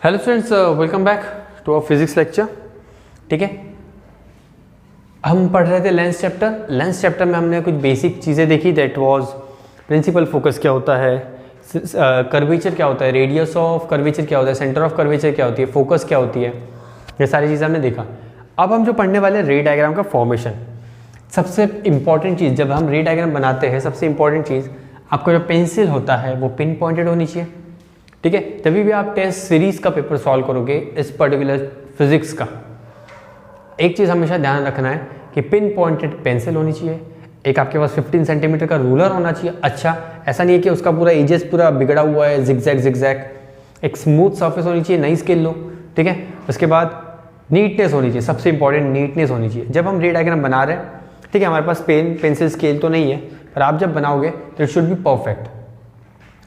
Hello students, welcome back to our physics lecture. ठीक है, हम पढ़ रहे थे लेंस चैप्टर। लेंस चैप्टर में हमने कुछ बेसिक चीज़ें देखी। दैट वाज प्रिंसिपल फोकस क्या होता है, कर्वेचर क्या होता है, रेडियस ऑफ कर्वेचर क्या होता है, सेंटर ऑफ कर्वेचर क्या होती है, फोकस क्या होती है, ये सारी चीज़ें हमने देखा। अब हम जो पढ़ने वाले रे डायग्राम का फॉर्मेशन। सबसे इंपॉर्टेंट चीज़ जब हम रे डायग्राम बनाते हैं, सबसे इंपॉर्टेंट चीज़ आपका जो पेंसिल होता है वो पिन पॉइंटेड होनी चाहिए। ठीक है, तभी भी आप टेस्ट सीरीज का पेपर सॉल्व करोगे इस पर्टिकुलर फिजिक्स का। एक चीज़ हमेशा ध्यान रखना है कि पिन पॉइंटेड पेंसिल होनी चाहिए, एक आपके पास 15 सेंटीमीटर का रूलर होना चाहिए। अच्छा, ऐसा नहीं है कि उसका पूरा एजेस पूरा बिगड़ा हुआ है, जिगजैग जिगजैग। एक स्मूथ सरफेस होनी चाहिए, नई स्केल लो। ठीक है, उसके बाद नीटनेस होनी चाहिए, सबसे इंपॉर्टेंट नीटनेस होनी चाहिए। जब हम रे डायग्राम बना रहे हैं, ठीक है, हमारे पास पेन पेंसिल स्केल तो नहीं है, पर आप जब बनाओगे तो इट शुड बी परफेक्ट।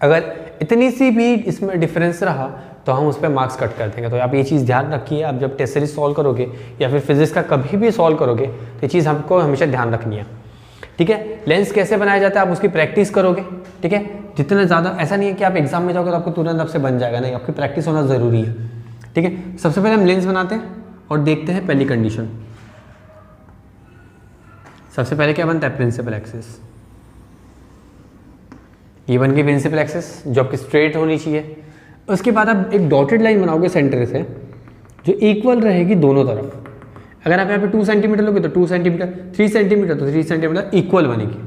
अगर इतनी सी भी इसमें डिफरेंस रहा तो हम उस पर मार्क्स कट कर देंगे। तो आप ये चीज़ ध्यान रखिए, आप जब टेस्ट सीरीज सॉल्व करोगे या फिर फिजिक्स का कभी भी सॉल्व करोगे तो ये चीज़ हमको हमेशा ध्यान रखनी है। ठीक है, लेंस कैसे बनाया जाता है आप उसकी प्रैक्टिस करोगे। ठीक है, जितना ज़्यादा, ऐसा नहीं है कि आप एग्जाम में जाओगे तो आपको तुरंत आपसे बन जाएगा, नहीं, आपकी प्रैक्टिस होना ज़रूरी है। ठीक है, सबसे पहले हम लेंस बनाते हैं और देखते हैं पहली कंडीशन। सबसे पहले क्या बनता है, प्रिंसिपल एक्सिस। ये बन गई प्रिंसिपल एक्सिस जो आपकी स्ट्रेट होनी चाहिए। उसके बाद आप एक डॉटेड लाइन बनाओगे सेंटर से जो इक्वल रहेगी दोनों तरफ। अगर आप यहाँ पे 2 सेंटीमीटर लोगे तो 2 सेंटीमीटर, 3 सेंटीमीटर तो 3 सेंटीमीटर, इक्वल बनेगी।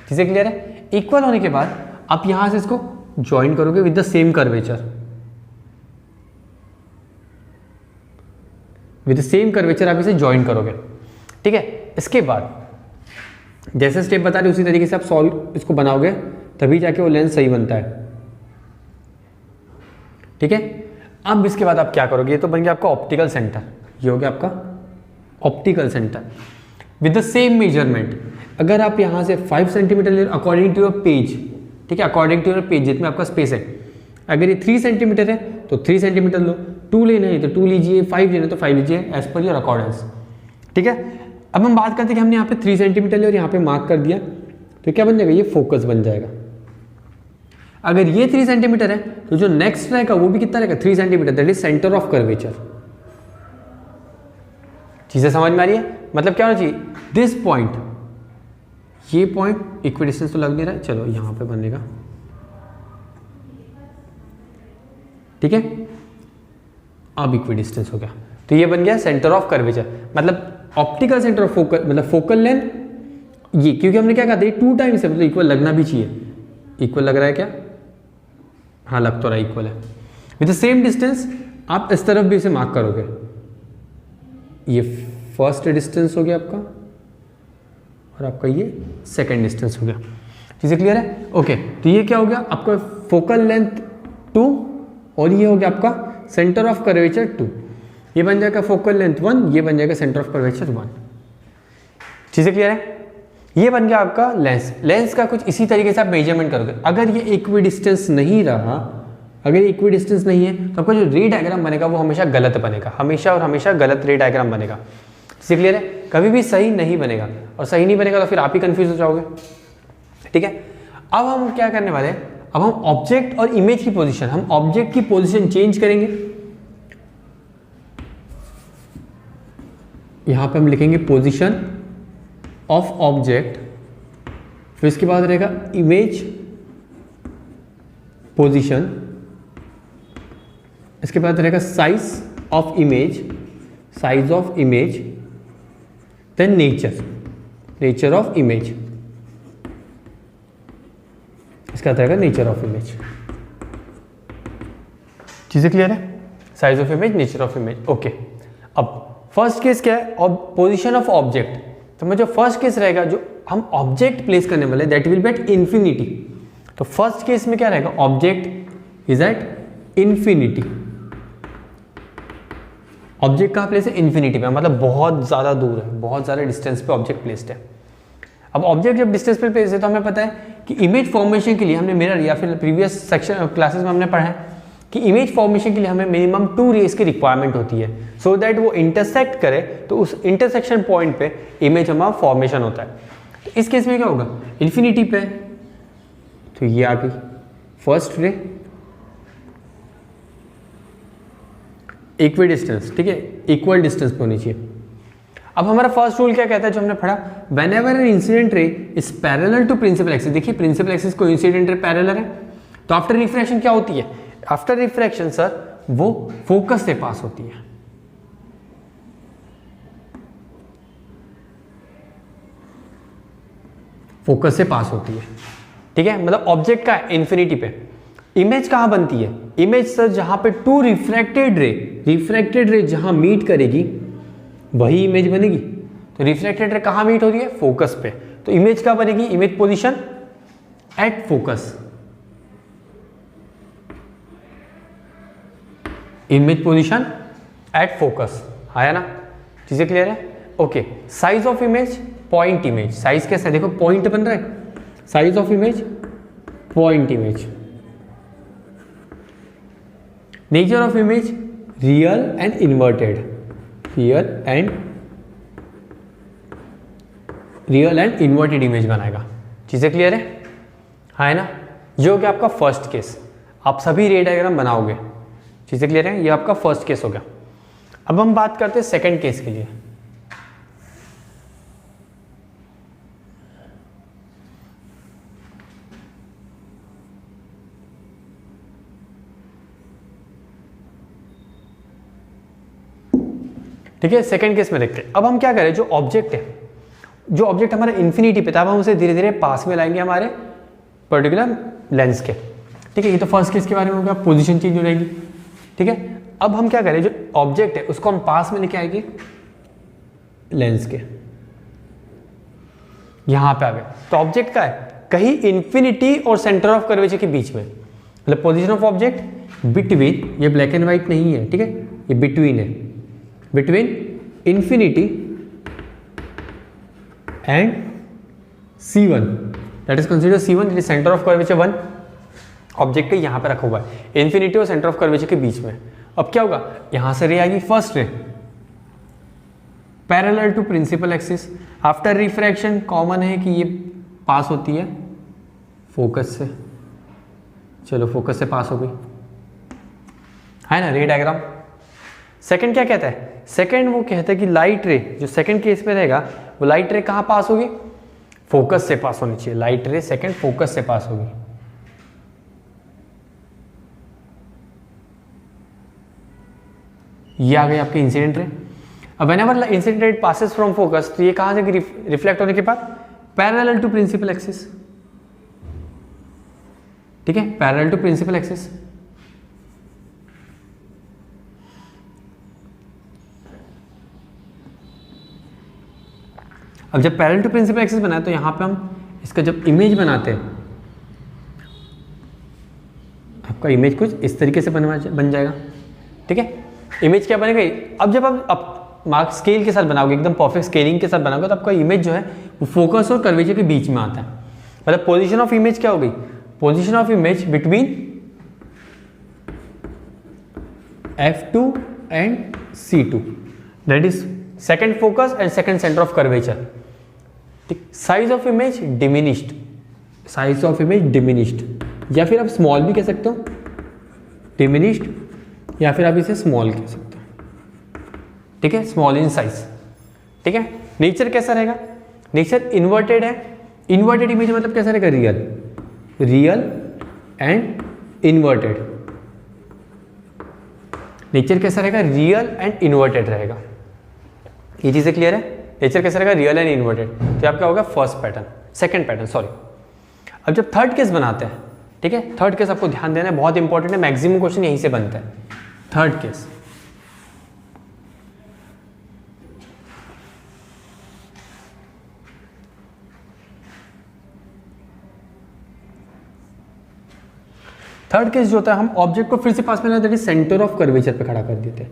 चीज़ें क्लियर है? इक्वल होने के बाद आप यहाँ से इसको ज्वाइन करोगे with the same curvature. With the same curvature आप इसे ज्वाइन करोगे। ठीक है, इसके बाद जैसे स्टेप बता रहे उसी तरीके से आप सॉल्व इसको बनाओगे, तभी जाके वो लेंस सही बनता है। ठीक है, अब इसके बाद आप क्या करोगे, ये तो बन गया आपका ऑप्टिकल सेंटर। ये हो गया आपका optical centre with the same measurement. अगर आप यहाँ से 5 सेंटीमीटर ले अकॉर्डिंग टू योर पेज, ठीक है, अकॉर्डिंग टू योर पेज जितने आपका स्पेस है। अगर ये 3 सेंटीमीटर है तो 3 सेंटीमीटर लो, 2 लेना है तो 2 लीजिए, 5 लेना तो 5 लीजिए, एज पर योर अकॉर्डेंस। ठीक है, अब हम बात करते हैं कि हमने यहाँ पे 3 सेंटीमीटर लिया और यहाँ पे मार्क कर दिया तो क्या बन जाएगा, ये फोकस बन जाएगा। अगर ये 3 सेंटीमीटर है तो जो नेक्स्ट रहेगा वो भी कितना रहेगा, 3 centimetre, that is centre of curvature. चीजें समझ में आ रही है? मतलब क्या होना चाहिए, दिस पॉइंट, ये पॉइंट इक्वी डिस्टेंस तो लग नहीं रहा है, चलो यहां पे बनेगा। ठीक है, अब इक्वी डिस्टेंस हो गया तो ये बन गया सेंटर ऑफ कर्वेचर। मतलब ऑप्टिकल सेंटर ऑफ फोकल, मतलब फोकल लेंथ ये, क्योंकि हमने क्या कहा था 2 टाइम्स है, मतलब इक्वल लगना भी चाहिए। इक्वल लग रहा है क्या? हाँ, लग तो रहा है इक्वल है। विद द सेम डिस्टेंस आप इस तरफ भी इसे मार्क करोगे। ये फर्स्ट डिस्टेंस हो गया आपका और आपका ये सेकंड डिस्टेंस हो गया। चीज़ें क्लियर है? ओके, तो ये क्या हो गया आपका फोकल लेंथ 2 और ये हो गया आपका सेंटर ऑफ कर्वेचर 2। ये बन जाएगा फोकल लेंथ 1, ये बन जाएगा सेंटर ऑफ कर्वेचर 1। चीज़ें क्लियर है? ये बन गया आपका लेंस। लेंस का कुछ इसी तरीके से आप मेजरमेंट करोगे। अगर ये इक्वी डिस्टेंस नहीं रहा, अगर ये इक्वी डिस्टेंस नहीं है तो आपका जो रे डायग्राम बनेगा वो हमेशा गलत बनेगा, हमेशा और हमेशा गलत रे डायग्राम बनेगा। चीज़ें क्लियर है? कभी भी सही नहीं बनेगा, और सही नहीं बनेगा तो फिर आप ही कंफ्यूज हो जाओगे। ठीक है, अब हम क्या करने वाले हैं, अब हम ऑब्जेक्ट और इमेज की पोजिशन, हम ऑब्जेक्ट की पोजिशन चेंज करेंगे। यहां पे हम लिखेंगे पोजिशन ऑफ ऑब्जेक्ट, फिर इसके बाद रहेगा इमेज पोजीशन, इसके बाद रहेगा size of image, size of image, then nature, nature of image, इसके बाद रहेगा नेचर ऑफ इमेज। चीजें क्लियर है? Size of image, nature of image. Okay, अब फर्स्ट केस क्या है, पोजीशन ऑफ ऑब्जेक्ट। तो मैं जो फर्स्ट केस रहेगा, जो हम ऑब्जेक्ट प्लेस करने वाले, that will be at infinity. तो फर्स्ट केस में क्या रहेगा, object is at infinity. Object कहाँ प्लेस है, इन्फिनिटी पे, मतलब बहुत ज़्यादा दूर है, बहुत ज़्यादा डिस्टेंस पे ऑब्जेक्ट प्लेस्ड है। अब ऑब्जेक्ट जब डिस्टेंस पे प्लेस है तो हमें पता है कि इमेज फॉर्मेशन के लिए हमने मिरर, या फिर प्रीवियस सेक्शन क्लासेस में हमने पढ़ा है कि इमेज फॉर्मेशन के लिए हमें मिनिमम 2 रेज की रिक्वायरमेंट होती है, सो दैट वो इंटरसेक्ट करे, तो उस इंटरसेक्शन पॉइंट पे इमेज हमारा फॉर्मेशन होता है। तो इस केस में क्या होगा, इन्फिनिटी पे, तो ये आ गई फर्स्ट रे, इक्वी डिस्टेंस, ठीक है, इक्वल डिस्टेंस पे होनी चाहिए। अब हमारा फर्स्ट रूल क्या कहता है जो हमने पढ़ा, whenever an incident ray is parallel to principal axis. देखिए प्रिंसिपल एक्सिस को इंसिडेंट रे पैरेलल है, तो आफ्टर रिफ्रैक्शन क्या होती है, आफ्टर रिफ्रैक्शन सर वो फोकस से पास होती है। फोकस से पास होती है, ठीक है, मतलब ऑब्जेक्ट का इन्फिनिटी पे। इमेज कहां बनती है, इमेज सर जहां पे टू रिफ्रैक्टेड रे जहां मीट करेगी वही इमेज बनेगी। तो रिफ्रैक्टेड रे कहां मीट हो रही है, फोकस पे, तो इमेज कहां बनेगी, image position eight focus, image position at focus, आया ना, चीजें क्लियर है। Okay, size of image, point image, size कैसा है देखो, पॉइंट बन रहा है, size of image, point image. Nature of image, real and inverted, real and inverted image बनाएगा। चीजें क्लियर है, हाँ है ना। ये हो गया आपका फर्स्ट केस, आप सभी रे डायग्राम बनाओगे। चीजें क्लियर है, ये आपका फर्स्ट केस हो गया। अब हम बात करते हैं सेकंड केस के लिए। ठीक है, सेकंड केस में देखते हैं। अब हम क्या करें, जो ऑब्जेक्ट है, जो ऑब्जेक्ट हमारे इन्फिनिटी पे था, अब हम उसे धीरे धीरे पास में लाएंगे हमारे पर्टिकुलर लेंस के। ठीक है, ये तो फर्स्ट केस के बारे में हो गया, पोजीशन चेंज हो जाएगी। ठीक है, अब हम क्या करें, जो ऑब्जेक्ट है उसको हम पास में लेके आएंगे लेंस के, यहां पे आ गए। तो ऑब्जेक्ट का है कहीं इन्फिनिटी और सेंटर ऑफ कर्वेचर के बीच में, मतलब पोजीशन ऑफ ऑब्जेक्ट बिटवीन, ये ब्लैक एंड व्हाइट नहीं है, ठीक है, ये बिटवीन है, between infinity and C1, that is consider C1, that is centre of curvature 1। Object के यहां पे रखा हुआ है इंफिनिटी और सेंटर ऑफ कर्वेचर के बीच में। अब क्या होगा, यहां से रे आएगी, first ray parallel to principal axis, after refraction common है कि ये पास होती है फोकस से, चलो फोकस से पास हो गई, है ना, रे डायग्राम। सेकंड क्या कहता है, सेकंड वो कहता है कि लाइट रे जो सेकंड केस में रहेगा, वो लाइट रे कहां पास होगी, फोकस से पास होनी चाहिए। लाइट रे सेकंड फोकस से पास होगी। ये आ गई आपकी इंसिडेंट रे। अब whenever incident ray passes from focus, तो ये कहां से रिफ्लेक्ट होने के बाद पैरेलल टू प्रिंसिपल एक्सिस, ठीक है, पैरेलल टू प्रिंसिपल एक्सिस। अब जब पैरेलल टू प्रिंसिपल एक्सिस बना है, तो यहां पे हम इसका जब इमेज बनाते हैं, आपका इमेज कुछ इस तरीके से बन जाएगा। ठीक है, इमेज क्या बनेगा, अब जब आप मार्क स्केल के साथ बनाओगे, एकदम परफेक्ट स्केलिंग के साथ बनाओगे, तो आपका इमेज जो है वो फोकस और कर्वेचर के बीच में आता है। मतलब पोजीशन ऑफ इमेज क्या हो गई, position of image between F2 and C2, that is second focus and second centre of curvature. Size of image diminished, size of image diminished, या फिर आप स्मॉल भी कह सकते हो, डिमिनिश्ड, या फिर आप इसे स्मॉल कह सकते हो। ठीक है, स्मॉल इन साइज। ठीक है, नेचर कैसा रहेगा, नेचर इन्वर्टेड है। इन्वर्टेड इमेज मतलब कैसा रहेगा, रियल एंड इन्वर्टेड। नेचर कैसा रहेगा, रियल एंड इन्वर्टेड रहेगा। ये चीजें क्लियर है, नेचर कैसा रहेगा, रियल एंड इन्वर्टेड। तो आपका होगा first pattern, second pattern sorry. अब जब थर्ड केस बनाते हैं, ठीक है, थर्ड केस आपको ध्यान देना है, बहुत इंपॉर्टेंट है, मैक्सिमम क्वेश्चन यहीं से बनता है। थर्ड केस, थर्ड केस जो होता है, हम ऑब्जेक्ट को फिर से पास में लाते हैं, सेंटर ऑफ कर्वेचर पे खड़ा कर देते हैं।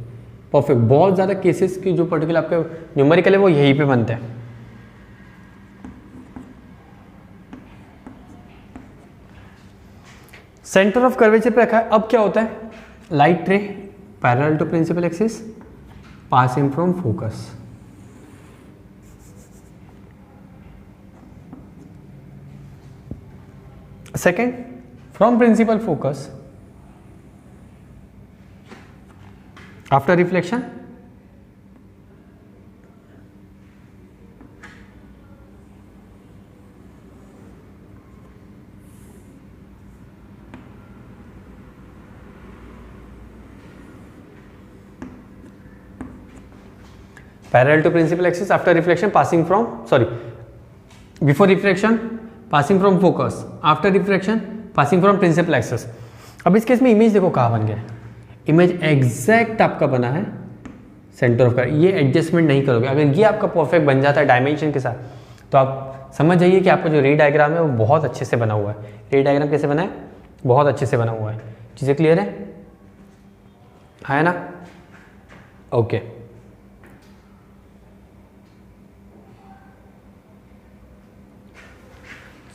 परफेक्ट, बहुत ज्यादा केसेस की जो पर्टिकुलर आपके न्यूमेरिकल है वो यहीं पे बनते हैं। सेंटर ऑफ कर्वेचर पे रखा है। अब क्या होता है, light ray parallel to principal axis passing from focus, second from principal focus after reflection parallel to principal axis, after reflection passing from, sorry, before reflection passing from focus, after reflection passing from principal axis. अब इस case में image देखो कहाँ बन गया है, image exact आपका बना है सेंटर ऑफ का, ये एडजस्टमेंट नहीं करोगे। अगर ये आपका परफेक्ट बन जाता है डायमेंशन के साथ तो आप समझ जाइए कि आपका जो रे डायग्राम है वो बहुत अच्छे से बना हुआ है। रे डायग्राम कैसे बना है, बहुत अच्छे से बना हुआ है। चीज़ें क्लियर है ना? ओके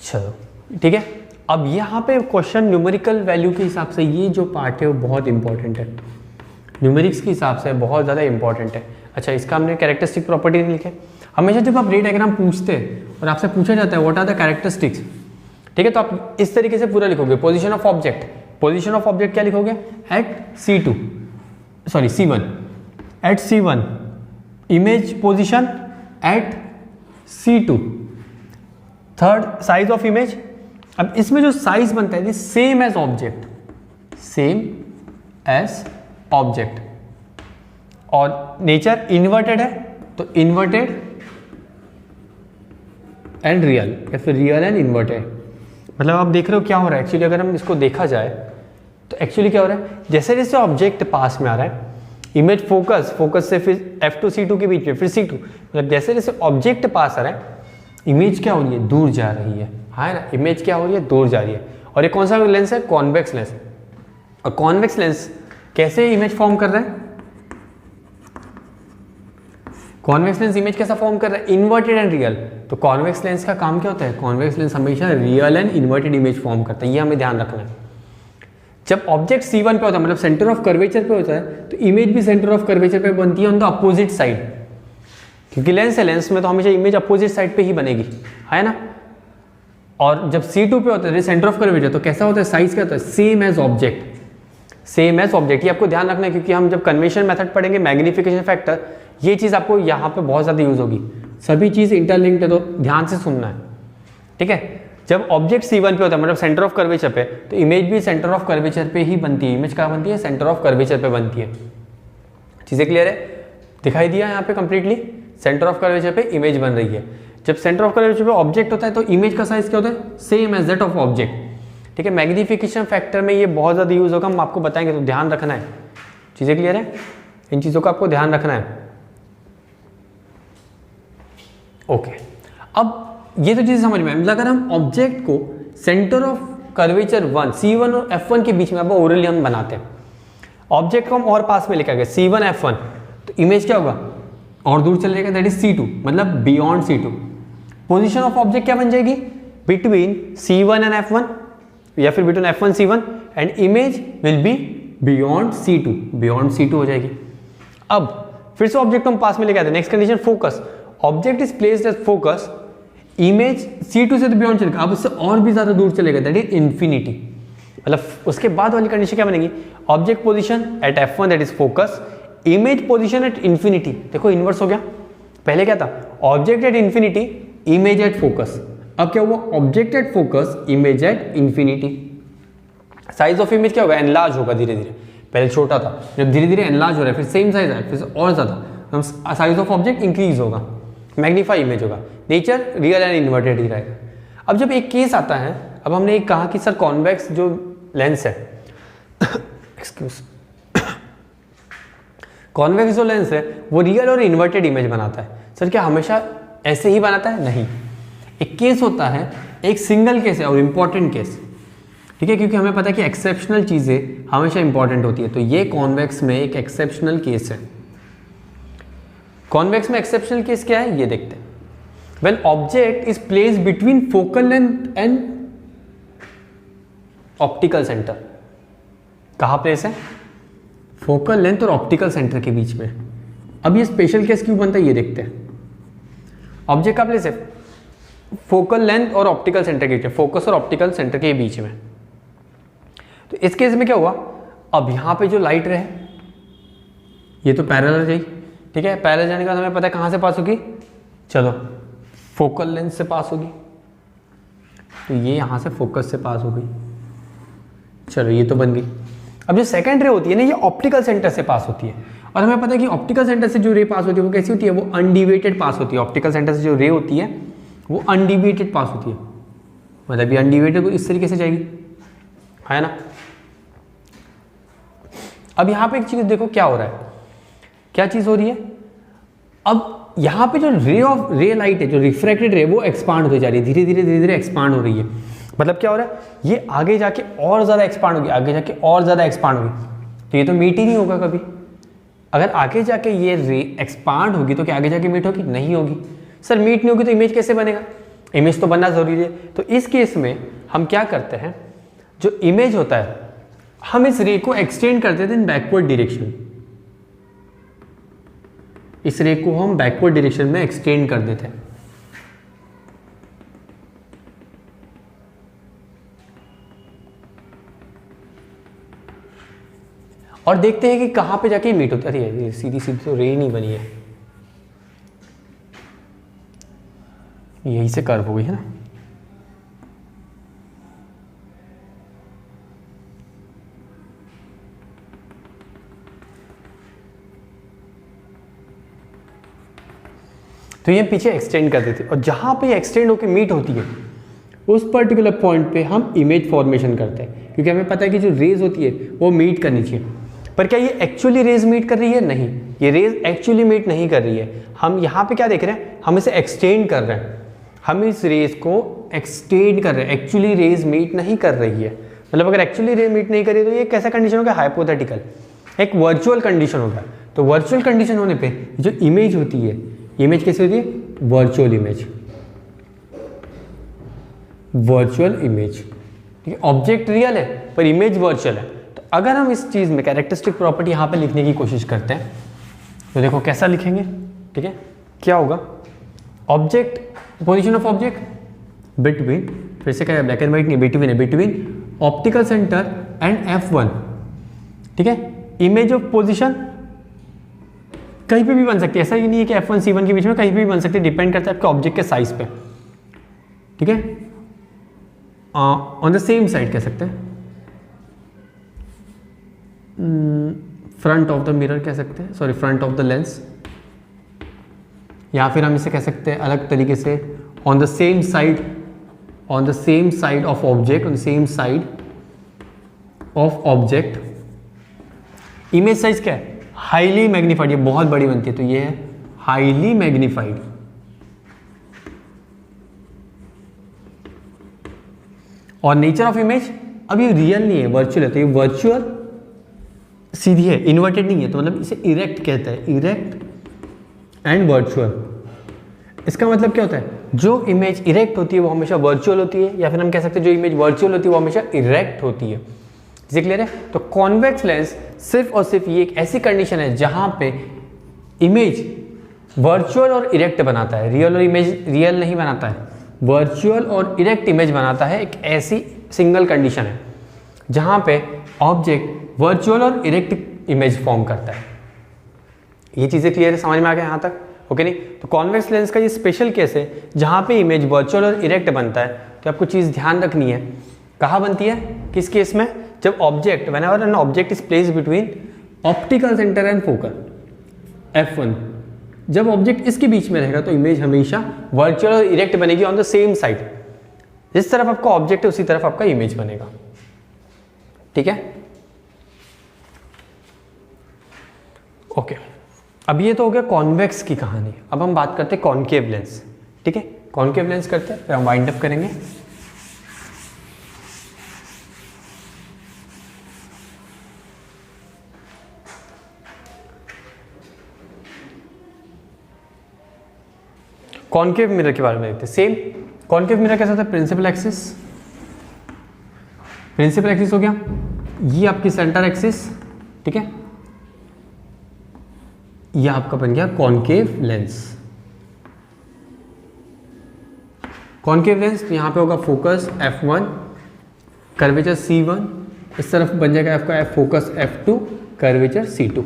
चलो ठीक है। अब यहाँ पे क्वेश्चन न्यूमेरिकल वैल्यू के हिसाब से ये जो पार्ट है वो बहुत इंपॉर्टेंट है, न्यूमेरिक्स के हिसाब से बहुत ज़्यादा इंपॉर्टेंट है। अच्छा, इसका हमने कैरेक्टरिस्टिक प्रॉपर्टी लिखे। हमेशा जब आप रे डायग्राम पूछते हैं और आपसे पूछा जाता है व्हाट आर द कैरेक्टरिस्टिक्स, ठीक है, तो आप इस तरीके से पूरा लिखोगे। Position of object, position of object क्या लिखोगे, at C2 sorry C1, at C1, image position at C2, third size of image. अब इसमें जो साइज बनता है same as object, same as object, और नेचर इन्वर्टेड है तो इन्वर्टेड एंड रियल, या फिर रियल एंड इन्वर्टेड। मतलब आप देख रहे हो क्या हो रहा है एक्चुअली, अगर हम इसको देखा जाए तो एक्चुअली क्या हो रहा है, जैसे जैसे ऑब्जेक्ट पास में आ रहा है, इमेज फोकस, फोकस से फिर F2 C2 के बीच में फिर C2, मतलब जैसे जैसे ऑब्जेक्ट पास आ रहा है इमेज क्या हो रही है, दूर जा रही है, हाँ ना, इमेज क्या हो रही है, दूर जा रही है। और ये कौन सा लेंस है, कॉन्वेक्स लेंस। और कॉन्वेक्स लेंस कैसे इमेज फॉर्म कर रहा है, कॉन्वेक्स लेंस इमेज कैसा फॉर्म कर रहा है, इन्वर्टेड एंड रियल। तो कॉन्वेक्स लेंस का काम क्या होता है, कॉन्वेक्स लेंस हमेशा real and inverted image form करता है, ये हमें ध्यान रखना है। जब ऑब्जेक्ट C1 पे होता है, मतलब सेंटर ऑफ कर्वेचर पे होता है, तो इमेज भी सेंटर ऑफ कर्वेचर पे बनती है ऑन द अपोजिट साइड, क्योंकि लेंस है, लेंस में तो हमेशा इमेज अपोजिट साइड पे ही बनेगी, है ना। और जब C2 पे होता है सेंटर ऑफ कर्वेचर, तो कैसा होता है, साइज क्या होता है, same as object, same as object. ये आपको ध्यान रखना है, क्योंकि हम जब कन्वेंशन मेथड पढ़ेंगे, मैग्निफिकेशन फैक्टर, ये चीज़ आपको यहाँ पे बहुत ज़्यादा यूज होगी। सभी चीज़ इंटरलिंक्ड है, तो ध्यान से सुनना है, ठीक है। जब ऑब्जेक्ट C1 पे होता है, मतलब सेंटर ऑफ कर्वेचर पे, तो इमेज भी सेंटर ऑफ कर्वेचर पे ही बनती है। इमेज कहाँ बनती है, सेंटर ऑफ कर्वेचर पे बनती है। चीज़ें क्लियर है, दिखाई दिया यहाँ पे कंप्लीटली, सेंटर ऑफ कर्वेचर पे इमेज बन रही है। जब सेंटर ऑफ कर्वेचर पे ऑब्जेक्ट होता है तो इमेज का साइज क्या होता है, same as that of object, ठीक है। मैग्निफिकेशन फैक्टर में ये बहुत ज़्यादा यूज होगा, हम आपको बताएंगे, तो ध्यान रखना है। चीज़ें क्लियर है, इन चीज़ों का आपको ध्यान रखना है। ओके, अब ये तो चीज़ समझ में, मतलब अगर हम ऑब्जेक्ट को सेंटर ऑफ कर्वेचर 1 C1 और F1 के बीच में अब ओरली हम बनाते हैं, ऑब्जेक्ट को हम और पास में लेकर गए C1 F1, तो इमेज क्या होगा, और दूर चले जाएगा, दैट इज C2, मतलब beyond C2। Position of object क्या बन जाएगी, बिटवीन C1 एंड F1, या फिर between F1 C1, and image will be beyond C2, beyond C2 हो जाएगी। अब फिर से ऑब्जेक्ट हम पास में लेके आते हैं, next condition focus, object is placed as focus, image C2 से तो बियॉन्ड चलेगा, अब उससे और भी ज्यादा दूर चलेगा, दैट इज इंफिनिटी। मतलब उसके बाद वाली कंडीशन क्या बनेगी, object position at F1 that is focus, image position at infinity. देखो इनवर्स हो गया, पहले क्या था, object at infinity, image at focus. अब क्या हुआ, object at focus, image at infinity. Size of image क्या होगा, एनलार्ज होगा धीरे धीरे, पहले छोटा था, जब धीरे धीरे एनलार्ज हो रहा है, फिर सेम साइज है, फिर और ज्यादा साइज ऑफ ऑब्जेक्ट इंक्रीज होगा, मैग्नीफाई इमेज होगा, नेचर रियल एंड इन्वर्टेड ही रहेगा। अब जब एक केस आता है, अब हमने एक कहा कि सर कॉन्वेक्स जो लेंस है एक्सक्यूज कॉन्वेक्स जो लेंस है वो रियल और इन्वर्टेड इमेज बनाता है। सर क्या हमेशा ऐसे ही बनाता है, नहीं, एक केस होता है, एक सिंगल केस है और इंपॉर्टेंट केस, ठीक है, क्योंकि हमें पता है कि एक्सेप्शनल चीजें हमेशा इंपॉर्टेंट होती है, तो ये कॉन्वेक्स में एक एक्सेप्शनल केस है। कॉन्वेक्स में एक्सेप्शनल केस क्या है, ये देखते हैं। When object is placed between focal length and optical centre, कहां प्लेस है, फोकल लेंथ और ऑप्टिकल सेंटर के बीच में। अब ये स्पेशल केस क्यों बनता है, ये देखते हैं। ऑब्जेक्ट का प्लेस है फोकल लेंथ और ऑप्टिकल सेंटर के बीच में, फोकस और ऑप्टिकल सेंटर के बीच में। तो इस केस में क्या हुआ, अब यहां पे जो लाइट रहे, ये तो पैरेलल गई, ठीक है। पैरेलल जाने के बाद हमें पता है कहाँ से पास होगी, चलो फोकल लेंस से पास होगी, तो ये यहाँ से फोकस से पास हो गई, चलो ये तो बन गई। अब जो सेकंड रे होती है ना, ये ऑप्टिकल सेंटर से पास होती है, और हमें पता है कि ऑप्टिकल सेंटर से जो रे पास होती है वो कैसी होती है, वो अनडिविएटेड पास होती है। ऑप्टिकल सेंटर से जो रे होती है वो अनडिविएटेड पास होती है, मतलब ये अनडिविएटेड को इस तरीके से जाएगी, है ना। अब यहाँ पे एक चीज देखो क्या हो रहा है, क्या चीज हो रही है, अब यहाँ पे जो रे लाइट है, जो रिफ्रैक्टेड रे, वो एक्सपांड होती जा रही है, धीरे धीरे धीरे धीरे एक्सपांड हो रही है। मतलब क्या हो रहा है, ये आगे जाके और ज़्यादा एक्सपांड होगी, आगे जाके और ज़्यादा एक्सपांड होगी, तो ये तो मीट ही नहीं होगा कभी। अगर आगे जाके ये रे एक्सपांड होगी तो क्या आगे जाके मीट होगी, नहीं होगी। सर मीट नहीं होगी तो इमेज कैसे बनेगा, इमेज तो बनना ज़रूरी है। तो इस केस में हम क्या करते हैं, जो इमेज होता है हम इस रे को एक्सटेंड करते थे इन बैकवर्ड डायरेक्शन, इस रे को हम बैकवर्ड डायरेक्शन में एक्सटेंड कर देते हैं। और देखते हैं कि कहां पे जाके मीट होता है। अरे ये सीधी सीधी तो रे नहीं बनी है, यही से कर्व हो गई है ना। तो ये पीछे एक्सटेंड कर देते, और जहां पे एक्सटेंड होकर मीट होती है उस पर्टिकुलर पॉइंट पे हम इमेज फॉर्मेशन करते हैं, क्योंकि हमें पता है कि जो रेज होती है वो मीट करनी चाहिए। पर क्या ये एक्चुअली रेज मीट कर रही है, नहीं, ये रेज एक्चुअली मीट नहीं कर रही है। हम यहाँ पे क्या देख रहे हैं, हम इसे एक्सटेंड कर रहे हैं, हम इस रेज को एक्सटेंड कर रहे हैं, एक्चुअली रेज मीट नहीं कर रही है। मतलब अगर एक्चुअली रेज मीट नहीं कर रही है तो ये कैसा कंडीशन होगा, हाइपोथेटिकल, एक वर्चुअल कंडीशन होगा। तो वर्चुअल कंडीशन होने पे जो इमेज होती है, इमेज कैसी होती है, वर्चुअल इमेज, वर्चुअल इमेज, ठीक है। ऑब्जेक्ट रियल है पर इमेज वर्चुअल है। तो अगर हम इस चीज में कैरेक्टरिस्टिक प्रॉपर्टी यहाँ पे लिखने की कोशिश करते हैं तो देखो कैसा लिखेंगे, ठीक है। क्या होगा, object, position of object between, फिर से क्या है, ब्लैक एंड व्हाइट नहीं, बिटवीन है, between optical centre and F1, ठीक है। इमेज ऑफ पोजीशन कहीं पे भी बन सकती है, ऐसा ही नहीं है कि F1 C1 के बीच में, कहीं पे भी बन सकती है, डिपेंड करता है आपके ऑब्जेक्ट के साइज पे, ठीक है। ऑन द सेम साइड कह सकते हैं, फ्रंट ऑफ द मिरर कह सकते हैं, sorry front of the lens, या फिर हम इसे कह सकते हैं अलग तरीके से, on the same side, on the same side of object, on the same side of object. Image size क्या है, हाईली मैग्नीफाइड, ये बहुत बड़ी बनती है तो ये है हाईली मैग्नीफाइड। और नेचर ऑफ इमेज, अब ये रियल नहीं है, वर्चुअल है, तो ये वर्चुअल सीधी है, इन्वर्टेड नहीं है, तो मतलब इसे इरेक्ट कहते हैं, इरेक्ट एंड वर्चुअल। इसका मतलब क्या होता है, जो इमेज इरेक्ट होती है वो हमेशा वर्चुअल होती है, या फिर हम कह सकते हैं जो इमेज वर्चुअल होती है वो हमेशा इरेक्ट होती है। इसे क्लियर है। तो कॉन्वेक्स लेंस सिर्फ और सिर्फ ये एक ऐसी कंडीशन है जहां पे इमेज वर्चुअल और इरेक्ट बनाता है, रियल और इमेज रियल नहीं बनाता है, वर्चुअल और इरेक्ट इमेज बनाता है। एक ऐसी सिंगल कंडीशन है जहां पे ऑब्जेक्ट वर्चुअल और इरेक्ट इमेज फॉर्म करता है। ये चीजें क्लियर है, समझ में आ गया यहाँ तक, ओके नहीं। तो कॉन्वेक्स लेंस का ये स्पेशल केस है जहां पे इमेज वर्चुअल और इरेक्ट बनता है। तो आपको चीज ध्यान रखनी है, कहाँ बनती है, किस केस में, जब object, whenever an object is placed between optical centre and focal F1, जब ऑब्जेक्ट इसके बीच में रहेगा तो इमेज हमेशा वर्चुअल और इरेक्ट बनेगी ऑन द सेम साइड। जिस तरफ आपका ऑब्जेक्ट है उसी तरफ आपका इमेज बनेगा, ठीक है। ओके, अब ये तो हो गया कॉन्वेक्स की कहानी। अब हम बात करते हैं कॉनकेव लेंस, ठीक है। कॉनकेव लेंस करते हैं, फिर हम वाइंड अप करेंगे। कॉनकेव मिरर के बारे में देखते हैं। सेम कॉनकेव मिरर कैसा था, प्रिंसिपल एक्सिस, प्रिंसिपल एक्सिस हो गया, ये आपकी सेंटर एक्सिस, ठीक है। ये आपका बन गया कॉनकेव लेंस। कॉनकेव लेंस, तो यहां पे होगा फोकस F1, कर्वेचर C1, इस तरफ बन जाएगा आपका फोकस F2, कर्वेचर C2,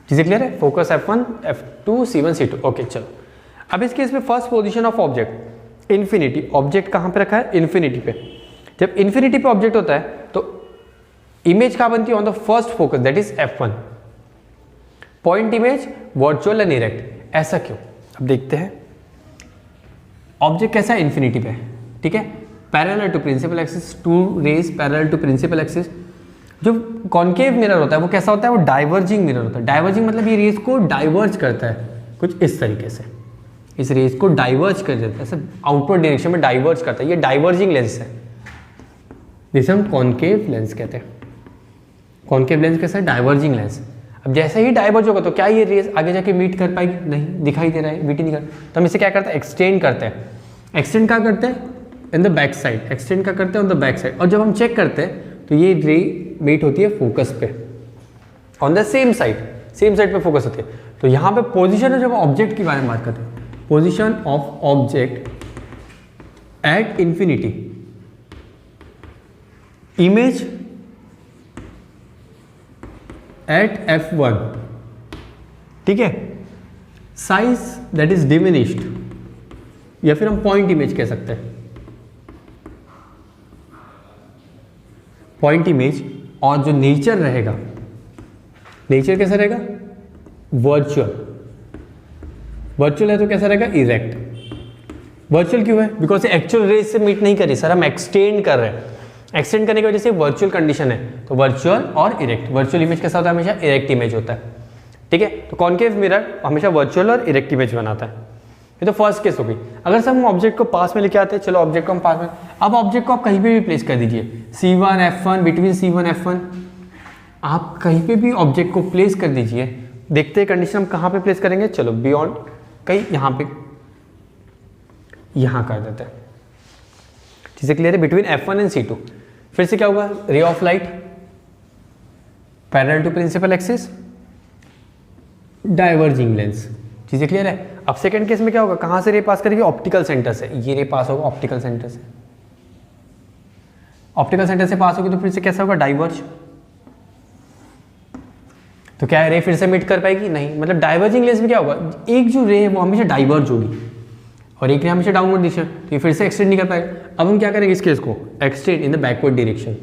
चीज़ें क्लियर है? Focus F1, F2, C1, C2। Okay चलो, अब इस केस में first position of object infinity, object कहाँ पे रखा है? इन्फिनिटी पे। जब इन्फिनिटी पे ऑब्जेक्ट होता है तो इमेज कहाँ बनती है? On the first focus, that is F1। Point image virtual and erect. ऐसा क्यों? अब देखते हैं। ऑब्जेक्ट कैसा है? इन्फिनिटी पे, ठीक है, parallel to principal axis, two rays parallel to principal axis. जो कॉन्केव मिरर होता है वो कैसा होता है? वो डाइवर्जिंग मिरर होता है। डाइवर्जिंग मतलब ये रेज को डाइवर्ज करता है कुछ इस तरीके से, इस रेज को डाइवर्ज कर देता है, ऐसे आउटवर्ड डायरेक्शन में डाइवर्ज करता है। ये डाइवर्जिंग लेंस है, जिसे हम कॉन्केव लेंस कहते हैं। कॉन्केव लेंस कैसा है? Diverging lens. अब जैसे ही डाइवर्ज होगा तो क्या ये रेज आगे जाके मीट कर पाएगी? नहीं, दिखाई दे रहा है, मीट नहीं कर। तो हम इसे क्या करते हैं? एक्सटेंड करते हैं। एक्सटेंड क्या करते हैं? In the back side. Extend क्या करते हैं? On the back side. और जब हम चेक करते हैं तो ये रे मीट होती है फोकस पे, on the same side, same side पे फोकस होती है। तो यहाँ पे पोजीशन है, जब ऑब्जेक्ट की बारे में बात करते हैं, position of object at infinity, image eight F1, ठीक है, साइज दैट इज डिमिनिश्ड, या फिर हम पॉइंट इमेज कह सकते हैं। पॉइंट इमेज, और जो नेचर रहेगा, नेचर कैसा रहेगा? वर्चुअल। वर्चुअल है तो कैसा रहेगा? इरेक्ट। वर्चुअल क्यों है? बिकॉज एक्चुअल रेज से मीट नहीं कर रही सर, हम एक्सटेंड कर रहे हैं। एक्सटेंड करने की वजह से वर्चुअल कंडीशन है, तो वर्चुअल और इरेक्ट। वर्चुअल इमेज कैसा होता है? हमेशा इरेक्ट इमेज होता है, ठीक है। तो कॉन्केव मिरर हमेशा वर्चुअल और इरेक्ट इमेज बनाता है। ये तो फर्स्ट केस हो गई। अगर सर हम ऑब्जेक्ट को पास में लेके आते हैं, चलो ऑब्जेक्ट को हम पास में, अब ऑब्जेक्ट को आप कहीं पे भी प्लेस कर दीजिए, C1 F1, between C1 F1, आप कहीं पे भी ऑब्जेक्ट को प्लेस कर दीजिए। देखते हैं कंडीशन हम कहाँ पे प्लेस करेंगे। चलो बियॉन्ड, कहीं यहाँ पे, यहाँ कर देते हैं। चीजें क्लियर है? Between F1 and C2। फिर से क्या होगा? Ray of light parallel to principal axis, diverging lens. चीजें क्लियर है? अब सेकंड केस में क्या होगा? कहां से रे पास करेगी? ऑप्टिकल सेंटर से। ये रे पास होगा ऑप्टिकल सेंटर से। ऑप्टिकल सेंटर से पास होगी तो फिर से कैसा होगा? डाइवर्ज। तो क्या रे फिर से मीट कर पाएगी? नहीं। मतलब डाइवर्जिंग लेंस में क्या होगा? एक जो रे है वो हमेशा डाइवर्ज होगी और एक रे हमेशा डाउनवर्ड दिशा, तो ये फिर से एक्सटेंड नहीं कर पाएगा। अब हम क्या करेंगे इस केस को? Extend in the backward direction.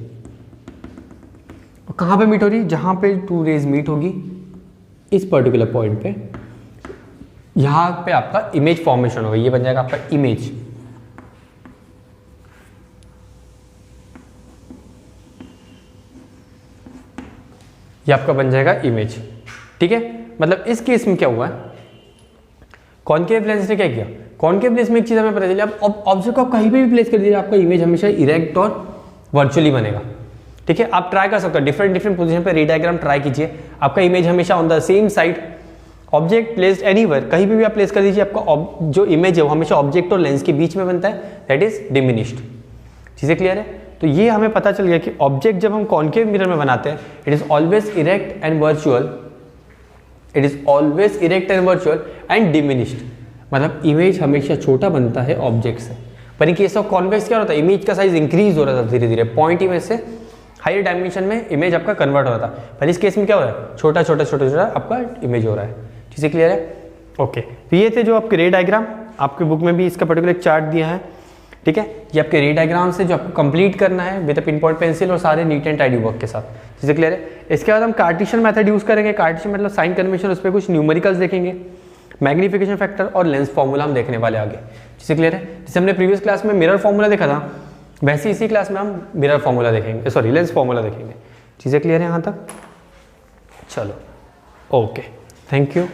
कहां पे मीट हो रही है? जहां पे टू रेज मीट होगी, इस पर्टिकुलर पॉइंट पे, यहां पे आपका इमेज फॉर्मेशन होगा। ये बन जाएगा आपका इमेज। ये आपका बन जाएगा इमेज, ठीक है। मतलब इस केस में क्या हुआ है? कॉन्केव लेंस ने क्या किया? कॉन्केव लेंस में एक चीज हमें पता चली, अब ऑब्जेक्ट को आप कहीं पे भी प्लेस कर दीजिए, आपका इमेज हमेशा इरेक्ट और वर्चुअली बनेगा, ठीक है। आप ट्राई कर सकते हो, डिफरेंट डिफरेंट पोजीशन पे रे डायग्राम ट्राई कीजिए, आपका इमेज हमेशा on the same side, object placed anywhere, कहीं भी आप प्लेस कर दीजिए, आपका जो इमेज है वो हमेशा ऑब्जेक्ट और लेंस के बीच में बनता है, दैट इज डिमिनिश्ड। चीजें क्लियर है? तो ये हमें पता चल गया कि ऑब्जेक्ट जब हम कॉन्केव मिरर में बनाते हैं, it is always erect and virtual, it is always erect and virtual and diminished. मतलब इमेज हमेशा छोटा बनता है ऑब्जेक्ट से। पर इन केस ऑफ कॉन्वेक्स क्या होता है? इमेज का साइज इंक्रीज हो रहा था धीरे धीरे, पॉइंट इमेज से हायर डायमेंशन में इमेज आपका कन्वर्ट हो रहा था। पर इस केस में क्या हो रहा है? छोटा छोटा छोटा छोटा आपका इमेज हो रहा है। चीजें क्लियर है? ओके, तो ये थे जो आपके रे डायग्राम, आपके बुक में भी इसका पर्टिकुलर चार्ट दिया है, ठीक है। ये आपके रे डायग्राम से जो आपको कंप्लीट करना है विद पिन पॉइंट पेंसिल और सारे नीट एंड टाइडी वर्क के साथ। चीजें क्लियर है? इसके बाद हम कार्टेशियन मेथड यूज करेंगे। कार्टेशियन मतलब साइन कन्वेंशन, उस पर कुछ न्यूमेरिकल्स देखेंगे, मैग्निफिकेशन फैक्टर और लेंस फॉर्मूला हम देखने वाले आगे। चीजें क्लियर है? जैसे हमने प्रीवियस क्लास में मिरर फॉर्मूला देखा था, वैसे इसी क्लास में हम मिरर फॉर्मूला देखेंगे, सॉरी लेंस फॉर्मूला देखेंगे। चीजें क्लियर है यहाँ तक? चलो ओके, थैंक यू।